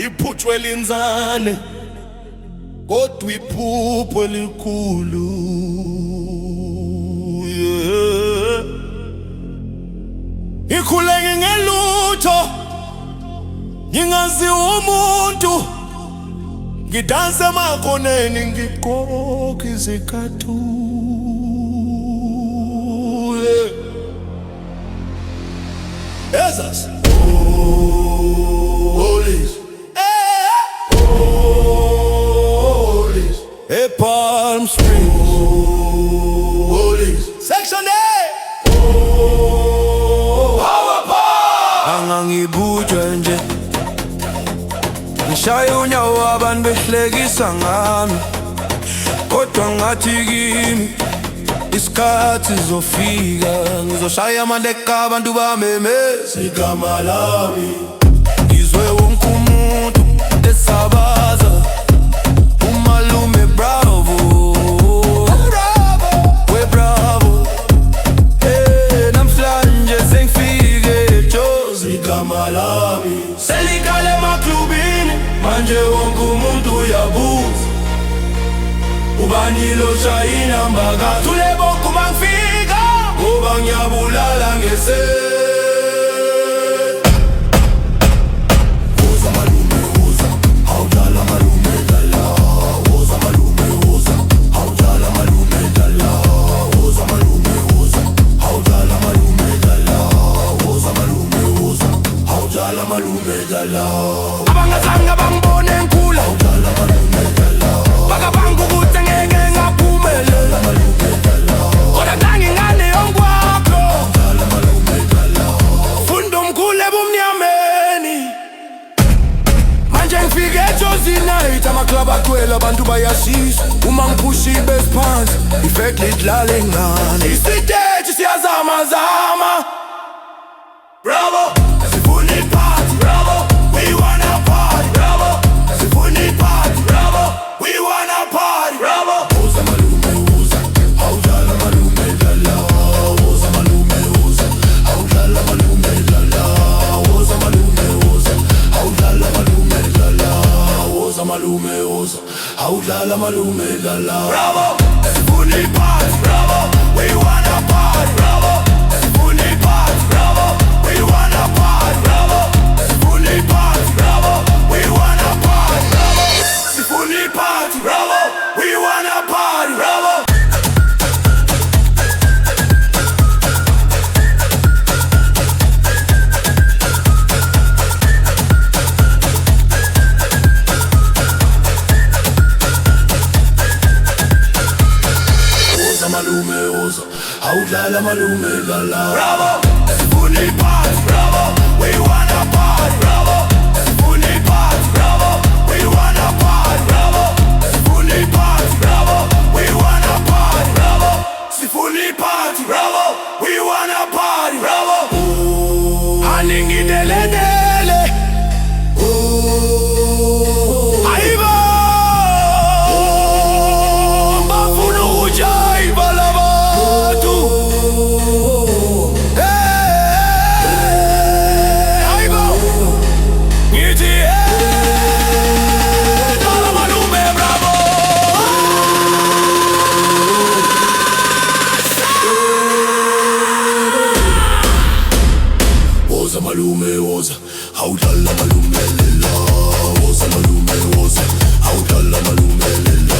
iphutshwe linzane kodwa iphupho elikhulu. Ikhuleke ngelutho ngingazi umuntu, ngidanse emakhoneni ngigqoke izikhathu. Ezas Holis Holis Palm Springs Holis Section A Power Park. Angangibutshwe nje ngishaya unyawo abantu behlekisa ngami, kodwa ngathi kimi isikhathi zofika ngizoshaya amaleka abantu bamemeza igama lami. ngizwe wonke umuntu esabaza umalume Bravo, we Bravo. Namhlanje sengifike eJozi, Igama lami selikale emaklubini manje wonke umuntu uyabuza ubani lo shayina mbakathu lebonke mangifika ngoba ngiyabulala ngese. Woza malume woza, awudlala malume dala. Woza malume woza, awudlala malume dala. Woza malume woza, awudlala malume dala. Woza malume woza, awudlala malume dala. Abangazange bangibone ngikhula Awudlala malume dala. bakabanga ukuthi ngeke ngaphumelela, kodwa ngangingaleyo nkwakho Awudlala malume dala. funda omkhulu ebumnyameni. Manje ngifike eJozi night, amaklub agcwele abantu bayashisa, uma ngiphusha ibesi phansi ifect lidlala engane, isiteji siyazamazama. Bravo, sifuna iphathi. Bravo, we wanna party. Bravo, sifuna iphathi. Bravo, we wanna party. Bravo. Woza malume woza, awudlala malume dala. Woza malume woza, awudlala malume dala. Woza malume woza, awudlala malume dala. Woza malume woza, awudlala malume dala. Bravo, sifuna iphathi. Bravo, we wanna party. Bravo, sifuna iphathi. Bravo, we wanna party. Bravo, sifuna iphathi. Bravo, we wanna party. Bravo, sifuna iphathi. Bravo, we wanna party. Bravo. Woza malume woza, awudlala malume dala. Bravo, sifuna iphathi. Bravo, we wanna party. Bravo, sifuna iphathi. Bravo, we wanna party. Bravo, sifuna iphathi. Bravo, we wanna party. Bravo, sifuna iphathi. Bravo, we wanna party. Bravo. Aningideledele ayiba bafuna ukujayiva labantu. Ayiba ngithi dlala malume Bravo. Woza malume woza, awudlala malume lela. Woza malume woza, awudlala malume lela.